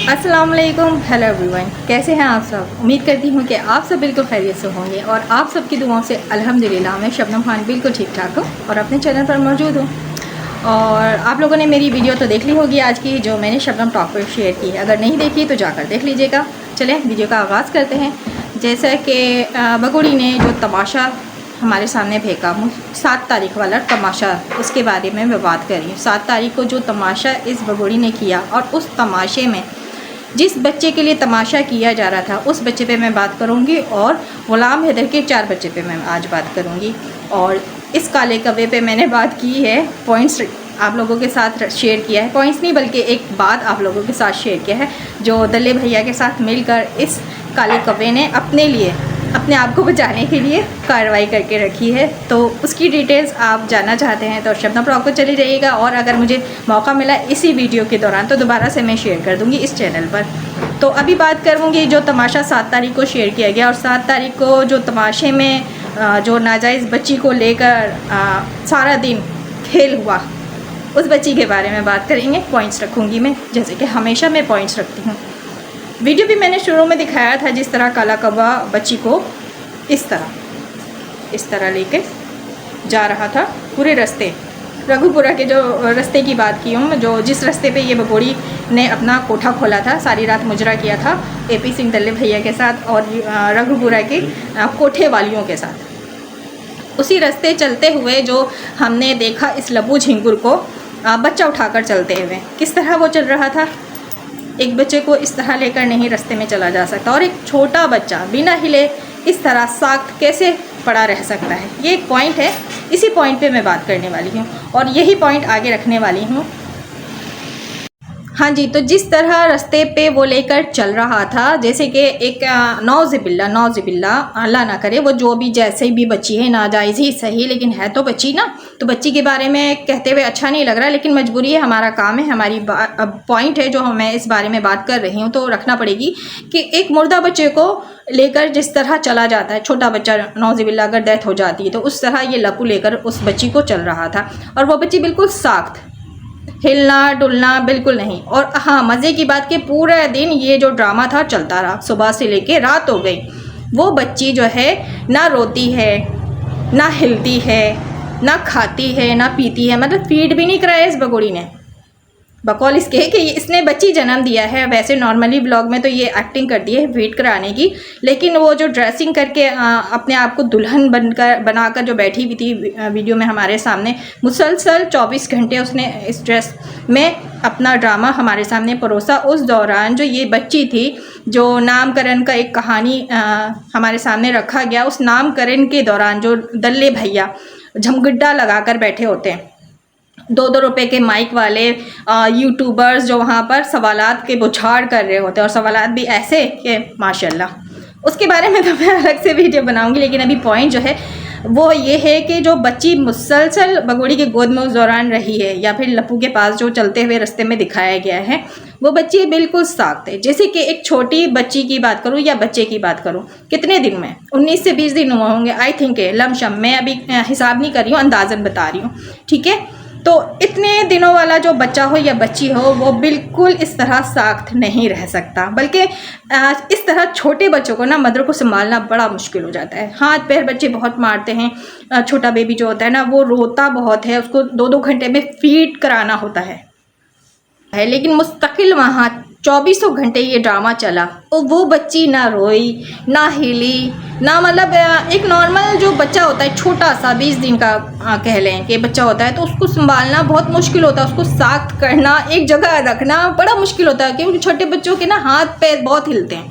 अस्सलाम वालेकुम, hello everyone, कैसे हैं आप सब। उम्मीद करती हूँ कि आप सब बिल्कुल खैरियत से होंगे और आप सबकी दुआओं से अल्हम्दुलिल्लाह मैं शबनम खान बिल्कुल ठीक ठाक हूँ और अपने चैनल पर मौजूद हूँ। और आप लोगों ने मेरी वीडियो तो देख ली होगी आज की, जो मैंने शबनम टॉक पर शेयर की है। अगर नहीं देखी तो जाकर देख लीजिएगा। चलें वीडियो का आगाज़ करते हैं। जैसा कि बगुड़ी ने जो तमाशा हमारे सामने फेंका, 7 तारीख वाला तमाशा, उसके बारे में मैं बात कर रही हूँ। 7 तारीख को जो तमाशा इस बगुड़ी ने किया और उस तमाशे में जिस बच्चे के लिए तमाशा किया जा रहा था उस बच्चे पे मैं बात करूँगी और ग़ुलाम हैदर के 4 बच्चे पे मैं आज बात करूँगी। और इस काले कव्वे पे मैंने बात की है, पॉइंट्स आप लोगों के साथ शेयर किया है। पॉइंट्स नहीं बल्कि एक बात आप लोगों के साथ शेयर किया है जो दल्ले भैया के साथ मिलकर इस काले कव्वे ने अपने लिए, अपने आप को बचाने के लिए कार्रवाई करके रखी है। तो उसकी डिटेल्स आप जानना चाहते हैं तो शबनम टॉक को चले जाइएगा। और अगर मुझे मौका मिला इसी वीडियो के दौरान तो दोबारा से मैं शेयर कर दूंगी इस चैनल पर। तो अभी बात करूंगी जो तमाशा 7 तारीख को शेयर किया गया और 7 तारीख को जो तमाशे में जो नाजायज़ बच्ची को लेकर सारा दिन खेल हुआ, उस बच्ची के बारे में बात करेंगे। पॉइंट्स रखूँगी मैं, जैसे कि हमेशा मैं पॉइंट्स रखती हूँ। वीडियो भी मैंने शुरू में दिखाया था, जिस तरह काला कौवा बच्ची को इस तरह लेके जा रहा था पूरे रास्ते, रघुपुरा के जो रास्ते की बात की हूँ, जो जिस रास्ते पे ये बगोड़ी ने अपना कोठा खोला था, सारी रात मुजरा किया था AP सिंह दल्ले भैया के साथ और रघुपुरा के कोठे वालियों के साथ। उसी रास्ते चलते हुए जो हमने देखा इस लबू झिंगुर को बच्चा उठाकर चलते हुए, किस तरह वो चल रहा था। एक बच्चे को इस तरह लेकर नहीं रास्ते में चला जा सकता और एक छोटा बच्चा बिना हिले इस तरह साख्त कैसे पड़ा रह सकता है, ये एक पॉइंट है। इसी पॉइंट पे मैं बात करने वाली हूँ और यही पॉइंट आगे रखने वाली हूँ। हाँ जी, तो जिस तरह रास्ते पे वो लेकर चल रहा था, जैसे कि एक नौज़बिल्ला अल्लाह ना करे, वो जो भी जैसे भी बच्ची है, नाजायज़ ही सही लेकिन है तो बच्ची ना, तो बच्ची के बारे में कहते हुए अच्छा नहीं लग रहा, लेकिन मजबूरी है, हमारा काम है, हमारी पॉइंट है जो मैं इस बारे में बात कर रही हूँ तो रखना पड़ेगी कि एक मुर्दा बच्चे को लेकर जिस तरह चला जाता है, छोटा बच्चा नौज़बिल्ला अगर डेथ हो जाती है तो उस तरह ये लपू लेकर उस बच्ची को चल रहा था और वो बच्ची बिल्कुल साख्त, हिलना डुलना बिल्कुल नहीं। और हाँ, मज़े की बात कि पूरा दिन ये जो ड्रामा था चलता रहा, सुबह से लेके रात हो गई। वो बच्ची जो है ना रोती है, ना हिलती है, ना खाती है, ना पीती है, मतलब फीड भी नहीं कराया इस बगोड़ी ने, बकौल इसके कि इसने बच्ची जन्म दिया है। वैसे नॉर्मली ब्लॉग में तो ये एक्टिंग करती है फीड कराने की, लेकिन वो जो ड्रेसिंग करके अपने आप को दुल्हन बनाकर जो बैठी हुई थी वीडियो में हमारे सामने, मुसलसल 24 घंटे उसने इस ड्रेस में अपना ड्रामा हमारे सामने परोसा। उस दौरान जो ये बच्ची थी, जो नामकरण का एक कहानी हमारे सामने रखा गया, उस नामकरण के दौरान जो दल्ले भैया झमगड्डा लगाकर बैठे होते हैं, 2-2 रुपए के माइक वाले यूट्यूबर्स जो वहाँ पर सवालात के बुछाड़ कर रहे होते हैं, और सवालात भी ऐसे कि माशाल्लाह, उसके बारे में तो मैं अलग से वीडियो बनाऊंगी। लेकिन अभी पॉइंट जो है वो ये है कि जो बच्ची मुसलसल बगोड़ी के गोद में उस दौरान रही है, या फिर लप्पू के पास जो चलते हुए रास्ते में दिखाया गया है, वो बच्ची बिल्कुल साख्त है। जैसे कि एक छोटी बच्ची की बात करूँ या बच्चे की बात करूँ, कितने दिन में 19 से 20 दिन हुए होंगे आई थिंक, लमशम, मैं अभी हिसाब नहीं कर रही हूँ, अंदाज़न बता रही हूँ, ठीक है। तो इतने दिनों वाला जो बच्चा हो या बच्ची हो, वो बिल्कुल इस तरह साख्त नहीं रह सकता। बल्कि इस तरह छोटे बच्चों को ना, मदर को संभालना बड़ा मुश्किल हो जाता है। हाथ पैर बच्चे बहुत मारते हैं। छोटा बेबी जो होता है ना, वो रोता बहुत है, उसको 2-2 घंटे में फीड कराना होता है, लेकिन मुस्तकिल वहाँ 24 घंटे ये ड्रामा चला और वो बच्ची ना रोई, ना हिली, ना, मतलब एक नॉर्मल जो बच्चा होता है, छोटा सा 20 दिन का कह लें कि बच्चा होता है, तो उसको संभालना बहुत मुश्किल होता है, उसको साख्त करना, एक जगह रखना बड़ा मुश्किल होता है, क्योंकि छोटे बच्चों के ना हाथ पैर बहुत हिलते हैं।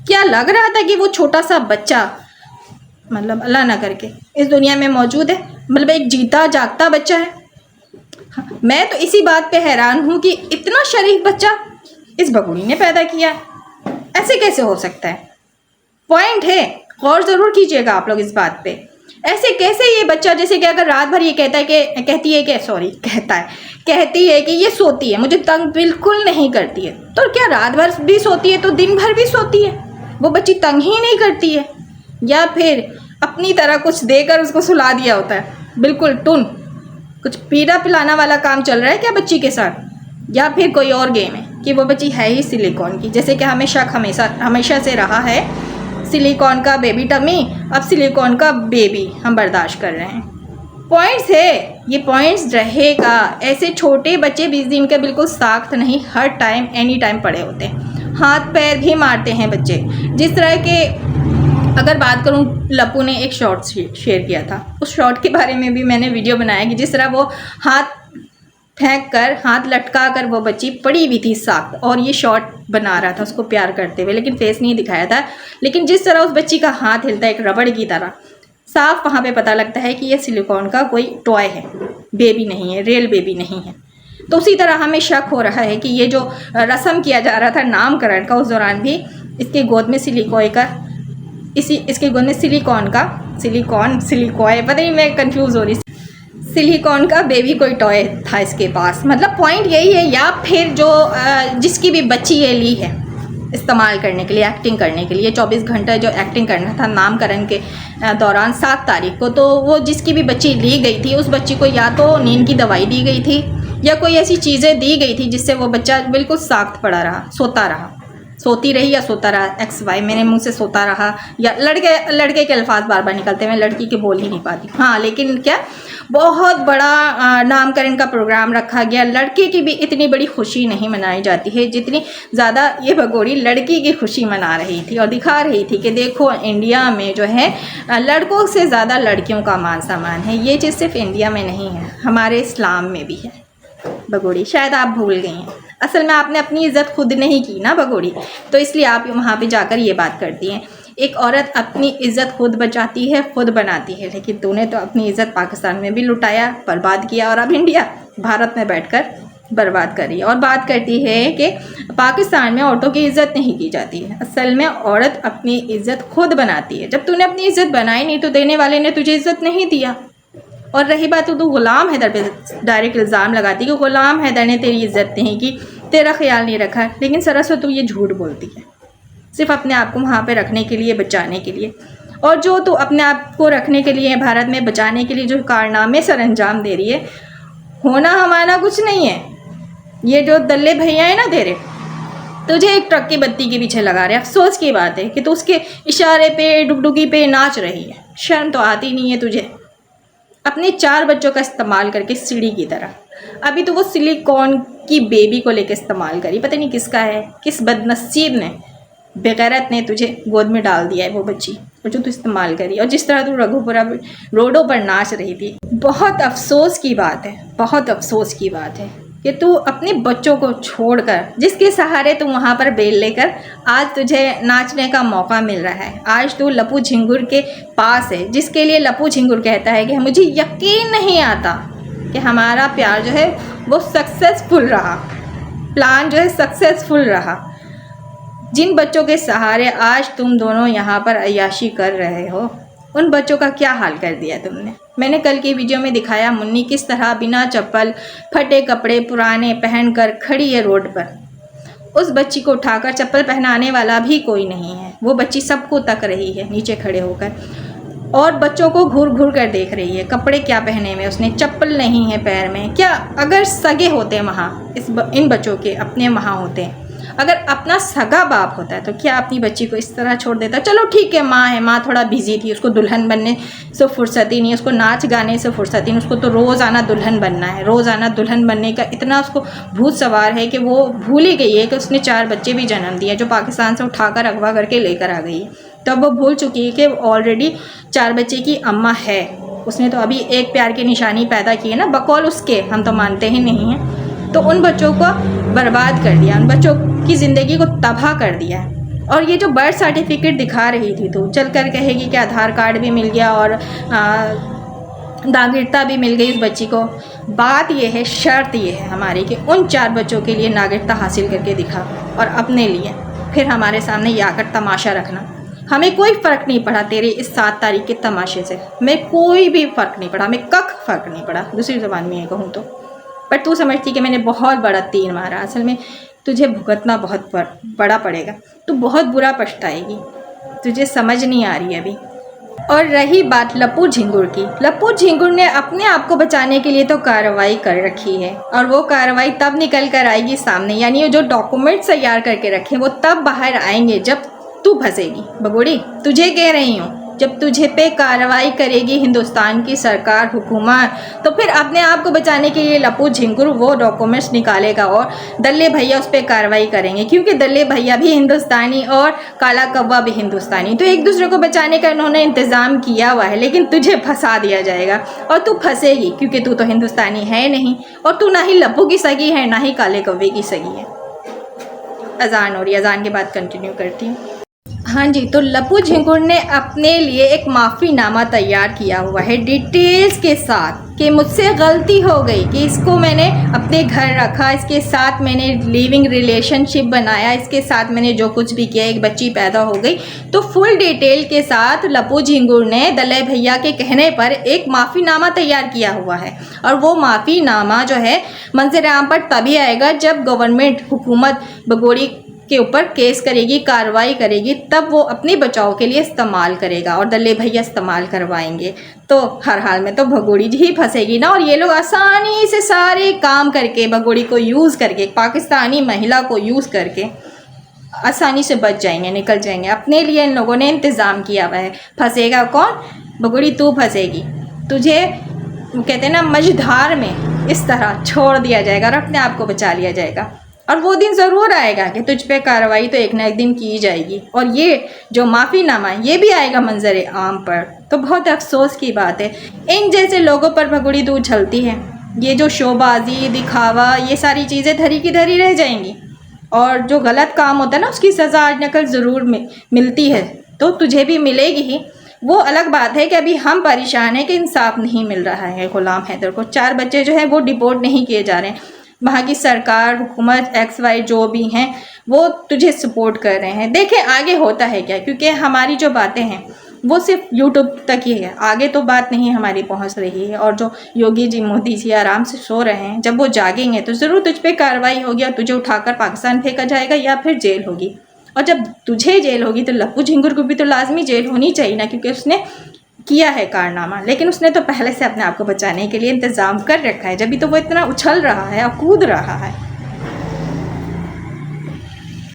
क्या लग रहा था कि वो छोटा सा बच्चा, मतलब अल्लाह ना करके, इस दुनिया में मौजूद है, मतलब एक जीता जागता बच्चा है। मैं तो इसी बात पे हैरान हूँ कि इतना शरीफ बच्चा इस बगुड़ी ने पैदा किया, ऐसे कैसे हो सकता है। पॉइंट है, गौर ज़रूर कीजिएगा आप लोग इस बात पे। ऐसे कैसे ये बच्चा, जैसे कि अगर रात भर ये कहती है कि ये सोती है, मुझे तंग बिल्कुल नहीं करती है, तो क्या रात भर भी सोती है तो दिन भर भी सोती है, वो बच्ची तंग ही नहीं करती है? या फिर अपनी तरह कुछ देकर उसको सुला दिया होता है, बिल्कुल टुन, कुछ पीना पिलाना वाला काम चल रहा है क्या बच्ची के साथ, या फिर कोई और गेम है? कि वो बच्ची है ही सिलिकॉन की, जैसे कि हमें शक हमेशा से रहा है सिलिकॉन का बेबी टमी, अब सिलिकॉन का बेबी हम बर्दाश्त कर रहे हैं। पॉइंट्स है, ये पॉइंट्स रहेगा। ऐसे छोटे बच्चे 20 दिन के बिल्कुल साख्त नहीं, हर टाइम एनी टाइम पड़े होते हैं, हाथ पैर भी मारते हैं बच्चे। जिस तरह के अगर बात करूं, लप्पू ने एक शॉर्ट शेयर किया था, उस शॉर्ट के बारे में भी मैंने वीडियो बनाया कि जिस तरह वो हाथ फेंक कर, हाथ लटका कर वो बच्ची पड़ी हुई थी साख्त, और ये शॉर्ट बना रहा था उसको प्यार करते हुए, लेकिन फेस नहीं दिखाया था। लेकिन जिस तरह उस बच्ची का हाथ हिलता है एक रबड़ की तरह, साफ वहाँ पे पता लगता है कि ये सिलिकॉन का कोई टॉय है, बेबी नहीं है, रियल बेबी नहीं है। तो उसी तरह हमें शक हो रहा है कि ये जो रस्म किया जा रहा था नामकरण का, उस दौरान भी इसके गोद में इसके गोद में सिलिकॉय पता नहीं, मैं कंफ्यूज हो रही, सिलिकॉन का बेबी कोई टॉय था इसके पास। मतलब पॉइंट यही है, या फिर जो जिसकी भी बच्ची ये ली है इस्तेमाल करने के लिए, एक्टिंग करने के लिए, 24 घंटे जो एक्टिंग करना था नामकरण के दौरान 7 तारीख को, तो वो जिसकी भी बच्ची ली गई थी, उस बच्ची को या तो नींद की दवाई दी गई थी या कोई ऐसी चीज़ें दी गई थी जिससे वो बच्चा बिल्कुल साख्त पड़ा रहा, सोती रही या सोता रहा, XY, मेरे मुंह से सोता रहा, या लड़के के अल्फाज बार बार निकलते हैं, मैं लड़की के बोल ही नहीं पाती। हाँ, लेकिन क्या बहुत बड़ा नामकरण का प्रोग्राम रखा गया। लड़के की भी इतनी बड़ी खुशी नहीं मनाई जाती है जितनी ज़्यादा ये भगोड़ी लड़की की खुशी मना रही थी और दिखा रही थी कि देखो इंडिया में जो है लड़कों से ज़्यादा लड़कियों का मान सम्मान है। ये चीज़ सिर्फ इंडिया में नहीं है, हमारे इस्लाम में भी है। भगोड़ी शायद आप भूल गई हैं, असल में आपने अपनी इज़्ज़त खुद नहीं की ना भगोड़ी, तो इसलिए आप वहाँ पे जाकर ये बात करती हैं। एक औरत अपनी इज़्ज़त खुद बचाती है, खुद बनाती है, लेकिन तूने तो अपनी इज़्ज़त पाकिस्तान में भी लुटाया, बर्बाद किया, और अब इंडिया भारत में बैठकर बर्बाद कर रही है। और बात करती है कि पाकिस्तान में औरतों की इज़्ज़त नहीं की जाती है। असल में औरत अपनी इज़्ज़त खुद बनाती है। जब तूने अपनी इज़्ज़त बनाई नहीं तो देने वाले ने तुझे इज़्ज़त नहीं दिया। और रही बात, तो गुलाम हैदर पे डायरेक्ट इल्ज़ाम लगाती कि गुलाम हैदर ने तेरी इज़्ज़त नहीं की, तेरा ख्याल नहीं रखा, लेकिन सरासर तू ये झूठ बोलती है सिर्फ अपने आप को वहाँ पे रखने के लिए, बचाने के लिए। और जो तू अपने आप को रखने के लिए, भारत में बचाने के लिए जो कारनामे सर अंजाम दे रही है, होना हमारा कुछ नहीं है। ये जो दल्ले भैया है ना तेरे, तुझे एक ट्रक की बत्ती के पीछे लगा रहे। अफसोस की बात है कि तू उसके इशारे पे, डुगडुगी पे नाच रही है। शर्म तो आती नहीं है तुझे, अपने 4 बच्चों का इस्तेमाल करके सीढ़ी की तरह। अभी तो वो सिलिकॉन की बेबी को लेकर इस्तेमाल करी, पता नहीं किसका है, किस बदनसीब ने, बेगैरत ने तुझे गोद में डाल दिया है वो बच्ची, और जो तू इस्तेमाल करी, और जिस तरह तू रघुपुरा रोडों पर नाच रही थी। बहुत अफसोस की बात है, बहुत अफसोस की बात है कि तू अपने बच्चों को छोड़कर, जिसके सहारे तू वहाँ पर बेल लेकर आज तुझे नाचने का मौका मिल रहा है, आज तू लप्पू झिंगुर के पास है, जिसके लिए लप्पू झिंगुर कहता है कि मुझे यकीन नहीं आता कि हमारा प्यार जो है वो सक्सेसफुल रहा, प्लान जो है सक्सेसफुल रहा। जिन बच्चों के सहारे आज तुम दोनों यहाँ पर अय्याशी कर रहे हो, उन बच्चों का क्या हाल कर दिया तुमने। मैंने कल की वीडियो में दिखाया मुन्नी किस तरह बिना चप्पल, फटे कपड़े पुराने पहनकर खड़ी है रोड पर। उस बच्ची को उठाकर चप्पल पहनाने वाला भी कोई नहीं है। वो बच्ची सबको तक रही है नीचे खड़े होकर, और बच्चों को घूर घूर कर देख रही है। कपड़े क्या पहने में उसने, चप्पल नहीं है पैर में। क्या अगर सगे होते वहाँ, इन बच्चों के अपने वहाँ होते, अगर अपना सगा बाप होता है तो क्या अपनी बच्ची को इस तरह छोड़ देता। चलो ठीक है, माँ है, माँ थोड़ा बिजी थी, उसको दुल्हन बनने से फुर्सत ही नहीं, उसको नाच गाने से फुर्सत ही नहीं, उसको तो रोज़ाना दुल्हन बनना है। रोज़ाना दुल्हन बनने का इतना उसको भूत सवार है कि वो भूल ही गई है कि उसने 4 बच्चे भी जन्म दिए जो पाकिस्तान से उठाकर अगवा करके लेकर आ गई है। तो अब वो भूल चुकी है कि ऑलरेडी 4 बच्चे की अम्मा है। उसने तो अभी एक प्यार की निशानी पैदा की है ना, बकौल उसके, हम तो मानते ही नहीं हैं। तो उन बच्चों को बर्बाद कर दिया, उन बच्चों की ज़िंदगी को तबाह कर दिया है। और ये जो बर्थ सर्टिफिकेट दिखा रही थी, तो चल कर कहेगी कि आधार कार्ड भी मिल गया और नागरिकता भी मिल गई उस बच्ची को। बात ये है, शर्त ये है हमारी कि उन 4 बच्चों के लिए नागरिकता हासिल करके दिखा, और अपने लिए फिर हमारे सामने ये आकर तमाशा रखना। हमें कोई फ़र्क नहीं पड़ा तेरे इस 7 तारीख के तमाशे से, हमें कोई भी फ़र्क नहीं पड़ा, हमें कख फ़र्क नहीं पड़ा, दूसरी ज़बान में ये कहूँ तो। पर तू समझती कि मैंने बहुत बड़ा तीर मारा, असल में तुझे भुगतना बहुत बड़ा पड़ेगा। तू बहुत बुरा पछताएगी, तुझे समझ नहीं आ रही अभी। और रही बात लप्पू झिंगुर की, लप्पू झिंगुर ने अपने आप को बचाने के लिए तो कार्रवाई कर रखी है, और वो कार्रवाई तब निकल कर आएगी सामने, यानी ये जो डॉक्यूमेंट्स तैयार करके रखे वो तब बाहर आएंगे जब तू फंसेगी। बगोड़ी, तुझे कह रही हूँ, जब तुझे पे कार्रवाई करेगी हिंदुस्तान की सरकार, हुकूमत, तो फिर अपने आप को बचाने के लिए लप्पू झिंगुर वो डॉक्यूमेंट्स निकालेगा और दल्ले भैया उस पर कार्रवाई करेंगे, क्योंकि दल्ले भैया भी हिंदुस्तानी और काला कौवा भी हिंदुस्तानी, तो एक दूसरे को बचाने का इन्होंने इंतज़ाम किया हुआ है। लेकिन तुझे फंसा दिया जाएगा और तू फंसेगी, क्योंकि तू तो हिंदुस्तानी है नहीं, और तू ना ही लप्पू की सगी है ना ही काले कौवे की सगी है। अजान हो रही, अजान के बाद कंटिन्यू करती हूँ। हाँ जी, तो लप्पू झिंगुर ने अपने लिए एक माफ़ीनामा तैयार किया हुआ है डिटेल्स के साथ कि मुझसे गलती हो गई कि इसको मैंने अपने घर रखा, इसके साथ मैंने लिविंग रिलेशनशिप बनाया, इसके साथ मैंने जो कुछ भी किया, एक बच्ची पैदा हो गई। तो फुल डिटेल के साथ लप्पू झिंगुर ने दले भैया के कहने पर एक माफ़ीनामा तैयार किया हुआ है, और वो माफ़ीनामा जो है मंजर आम पर तभी आएगा जब गवर्नमेंट, हुकूमत बगोड़ी के ऊपर केस करेगी, कार्रवाई करेगी, तब वो अपने बचाव के लिए इस्तेमाल करेगा और दल्ले भैया इस्तेमाल करवाएंगे। तो हर हाल में तो भगोड़ी ही फंसेगी ना, और ये लोग आसानी से सारे काम करके भगोड़ी को यूज़ करके, पाकिस्तानी महिला को यूज़ करके आसानी से बच जाएंगे, निकल जाएंगे। अपने लिए इन लोगों ने इंतज़ाम किया हुआ है। फंसेगा कौन? भगोड़ी तू फंसेगी। तुझे कहते हैं ना मझधार में इस तरह छोड़ दिया जाएगा और अपने आप को बचा लिया जाएगा, और वो दिन ज़रूर आएगा कि तुझ पे कार्रवाई तो एक ना एक दिन की जाएगी, और ये जो माफ़ीनामा ये भी आएगा मंजर आम पर। तो बहुत अफसोस की बात है, इन जैसे लोगों पर भगोड़ी दूध चलती है। ये जो शोबाजी, दिखावा, ये सारी चीज़ें धरी की धरी रह जाएंगी, और जो गलत काम होता है ना उसकी सज़ा आज नकल ज़रूर मिलती है, तो तुझे भी मिलेगी ही। वो अलग बात है कि अभी हम परेशान हैं कि इंसाफ नहीं मिल रहा है गुलाम हैदर को। 4 बच्चे जो हैं वो डिपोर्ट नहीं किए जा रहे हैं, वहाँ की सरकार, हुकूमत, XY जो भी हैं वो तुझे सपोर्ट कर रहे हैं। देखें आगे होता है क्या, क्योंकि हमारी जो बातें हैं वो सिर्फ यूट्यूब तक ही है, आगे तो बात नहीं हमारी पहुँच रही है। और जो योगी जी, मोदी जी आराम से सो रहे हैं, जब वो जागेंगे तो ज़रूर तुझ पे कार्रवाई होगी और तुझे उठाकर पाकिस्तान फेंका जाएगा या फिर जेल होगी। और जब तुझे जेल होगी तो लप्पू झिंगुर को भी तो लाजमी जेल होनी चाहिए ना, क्योंकि उसने किया है कारनामा। लेकिन उसने तो पहले से अपने आप को बचाने के लिए इंतज़ाम कर रखा है, जब भी तो वो इतना उछल रहा है और कूद रहा है।